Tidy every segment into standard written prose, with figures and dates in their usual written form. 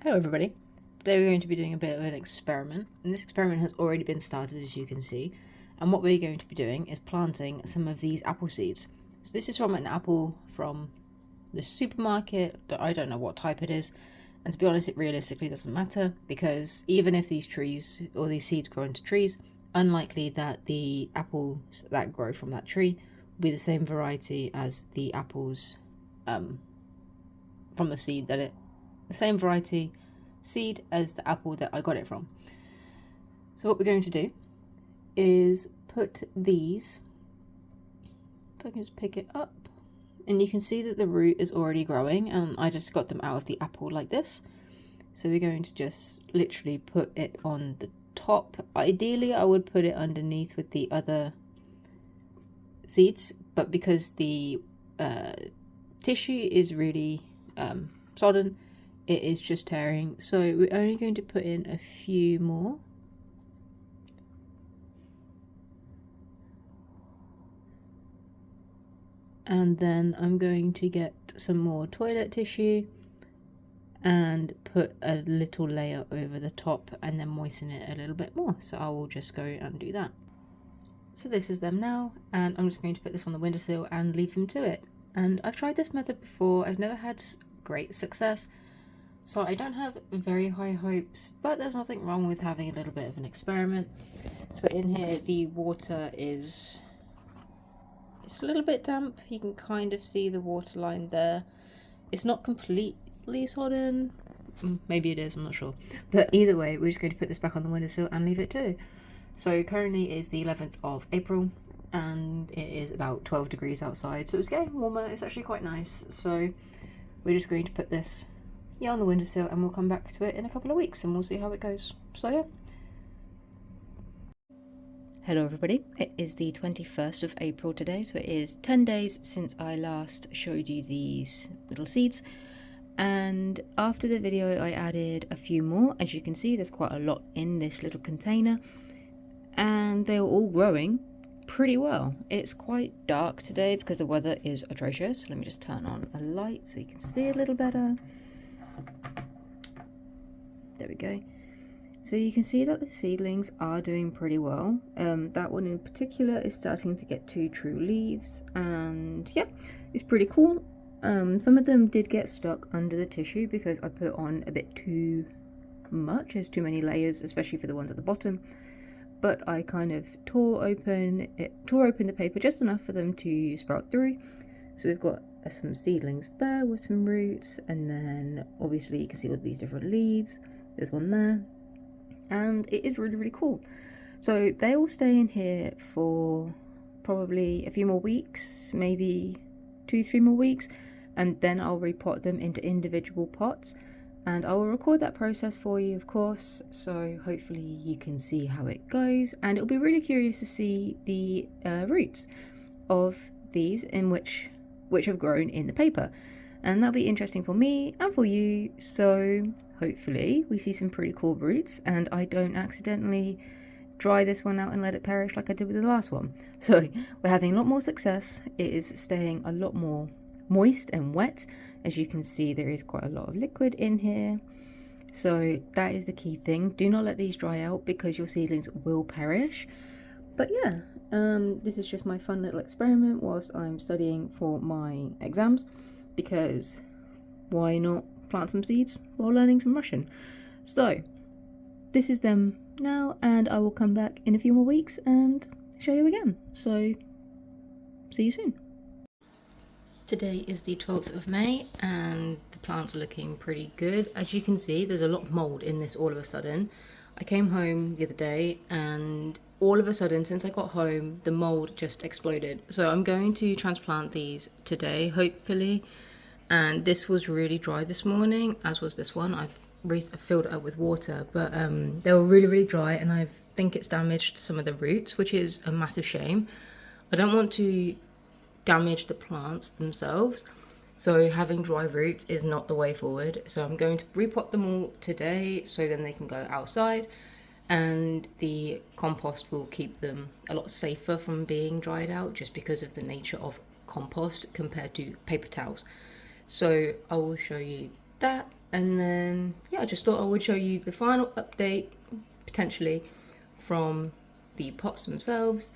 Hello everybody. Today we're going to be doing a bit of an experiment, and this experiment has already been started, as you can see. And what we're going to be doing is planting some of these apple seeds. So this is from an apple from the supermarket. I don't know what type it is, and to be honest, it realistically doesn't matter, because even if these trees or these seeds grow into trees, unlikely that the apples that grow from that tree will be the same variety as the apples from the seed that it the same variety seed as the apple that I got it from. So what we're going to do is put these, if I can just pick it up, and you can see that the root is already growing, and I just got them out of the apple like this. So we're going to just literally put it on the top. Ideally I would put it underneath with the other seeds, but because the tissue is really sodden, it is just tearing, so we're only going to put in a few more. And then I'm going to get some more toilet tissue and put a little layer over the top and then moisten it a little bit more. So I will just go and do that. So this is them now, and I'm just going to put this on the windowsill and leave them to it. And I've tried this method before, I've never had great success. So I don't have very high hopes, but there's nothing wrong with having a little bit of an experiment. So in here the water it's a little bit damp. You can kind of see the water line there. It's not completely sodden. Maybe it is, I'm not sure. But either way, we're just going to put this back on the windowsill and leave it too. So currently is the 11th of April and it is about 12 degrees outside. So it's getting warmer, it's actually quite nice. So we're just going to put this on the windowsill and we'll come back to it in a couple of weeks and we'll see how it goes. So yeah. Hello everybody, it is the 21st of April today, so it is 10 days since I last showed you these little seeds, and after the video I added a few more. As you can see, there's quite a lot in this little container and they're all growing pretty well. It's quite dark today because the weather is atrocious. Let me just turn on a light so you can see a little better. There we go. So you can see that the seedlings are doing pretty well. That one in particular is starting to get 2 true leaves, and yeah, it's pretty cool. Some of them did get stuck under the tissue because I put on a bit too much. There's too many layers, especially for the ones at the bottom. But I kind of tore open the paper just enough for them to sprout through. So we've got some seedlings there with some roots, and then obviously you can see all these different leaves. There's one there, and it is really, really cool. So they will stay in here for probably a few more weeks, maybe 2-3 more weeks, and then I'll repot them into individual pots, and I will record that process for you, of course, so hopefully you can see how it goes. And it'll be really curious to see the roots of these in which have grown in the paper, and that'll be interesting for me and for you. So hopefully we see some pretty cool roots and I don't accidentally dry this one out and let it perish like I did with the last one. So we're having a lot more success. It is staying a lot more moist and wet. As you can see, there is quite a lot of liquid in here. So that is the key thing. Do not let these dry out because your seedlings will perish. But yeah, this is just my fun little experiment whilst I'm studying for my exams, because why not plant some seeds while learning some Russian? So this is them now, and I will come back in a few more weeks and show you again. So see you soon. Today is the 12th of May and the plants are looking pretty good. As you can see, there's a lot of mold in this all of a sudden. I came home the other day and all of a sudden, since I got home, the mold just exploded. So I'm going to transplant these today, hopefully. And this was really dry this morning, as was this one. I've filled it up with water, but they were really, really dry, and I think it's damaged some of the roots, which is a massive shame. I don't want to damage the plants themselves, so having dry roots is not the way forward. So I'm going to repot them all today so then they can go outside, and the compost will keep them a lot safer from being dried out, just because of the nature of compost compared to paper towels. So I will show you that And then, yeah, I just thought I would show you the final update, potentially, from the pots themselves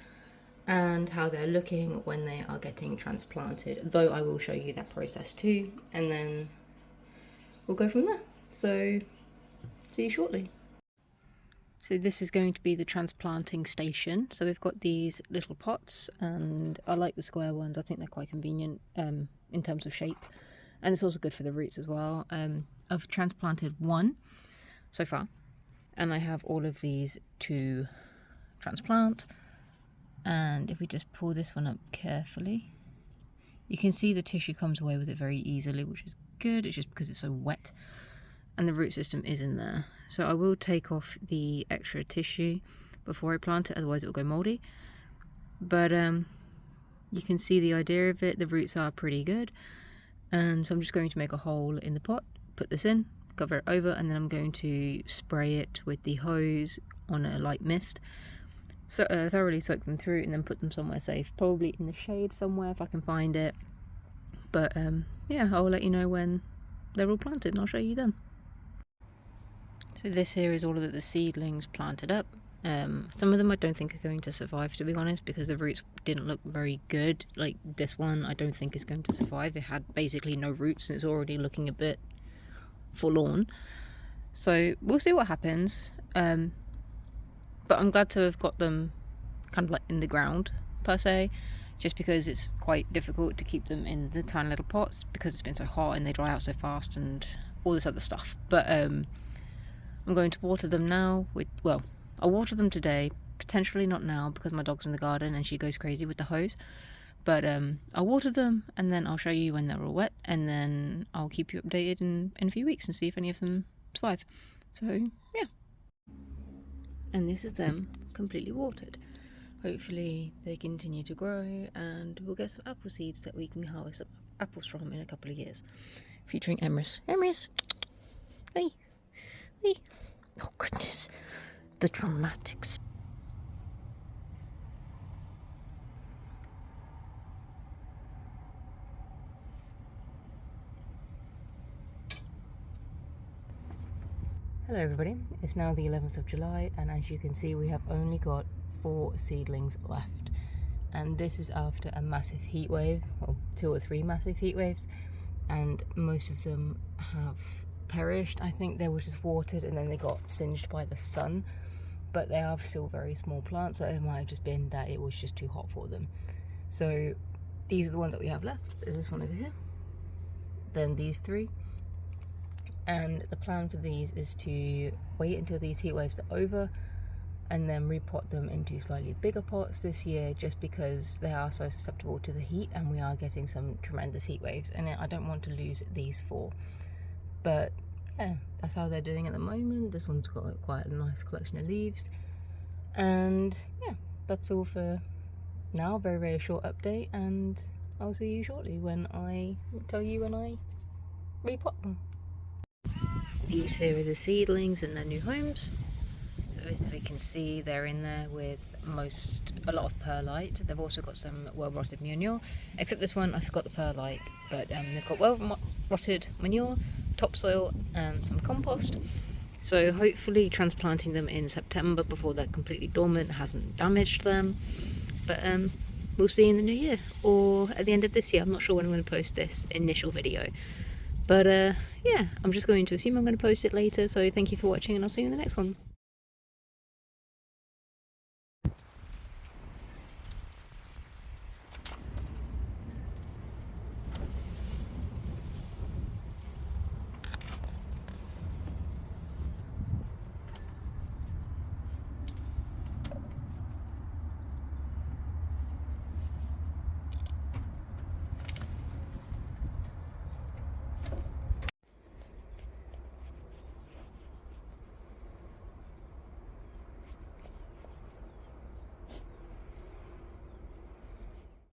and how they're looking when they are getting transplanted, though I will show you that process too, and then we'll go from there. So, see you shortly. So this is going to be the transplanting station. So we've got these little pots, and I like the square ones. I think they're quite convenient in terms of shape, and it's also good for the roots as well. I've transplanted one so far, and I have all of these to transplant. And if we just pull this one up carefully, you can see the tissue comes away with it very easily, which is good. It's just because it's so wet, and the root system is in there. So I will take off the extra tissue before I plant it, otherwise it will go moldy. But you can see the idea of it. The roots are pretty good, and so I'm just going to make a hole in the pot, put this in, cover it over, and then I'm going to spray it with the hose on a light mist. So thoroughly soak them through and then put them somewhere safe, probably in the shade somewhere if I can find it. But yeah, I'll let you know when they're all planted and I'll show you then. So this here is all of the seedlings planted up. Some of them I don't think are going to survive, to be honest, because the roots didn't look very good. Like this one I don't think is going to survive. It had basically no roots and it's already looking a bit forlorn. So we'll see what happens. But I'm glad to have got them kind of like in the ground, per se, just because it's quite difficult to keep them in the tiny little pots because it's been so hot and they dry out so fast and all this other stuff. But I'm going to water them now with, well, I'll water them today, potentially not now because my dog's in the garden and she goes crazy with the hose. But I'll water them and then I'll show you when they're all wet, and then I'll keep you updated in a few weeks and see if any of them survive. So, yeah. And this is them completely watered. Hopefully they continue to grow and we'll get some apple seeds that we can harvest apples from in a couple of years. Featuring Emrys. Emrys! Hey! Hey! Oh goodness! The dramatics. Hello everybody, it's now the 11th of July and as you can see we have only got 4 seedlings left, and this is after a massive heat wave, well 2 or 3 massive heat waves, and most of them have perished. I think they were just watered and then they got singed by the sun, but they are still very small plants, so it might have just been that it was just too hot for them. So these are the ones that we have left. There's this one over here, then these 3. And the plan for these is to wait until these heat waves are over and then repot them into slightly bigger pots this year, just because they are so susceptible to the heat and we are getting some tremendous heat waves, and I don't want to lose these 4. But yeah, that's how they're doing at the moment. This one's got quite a nice collection of leaves, and yeah, that's all for now. Very, very short update, and I'll see you shortly when I tell you when I repot them. These here are the seedlings in their new homes. So as we can see, they're in there with a lot of perlite. They've also got some well-rotted manure, except this one I forgot the perlite, but they've got well-rotted manure, topsoil and some compost. So hopefully transplanting them in September before they're completely dormant hasn't damaged them. But we'll see in the new year, or at the end of this year. I'm not sure when I'm going to post this initial video. But yeah, I'm just going to assume I'm going to post it later, so thank you for watching and I'll see you in the next one.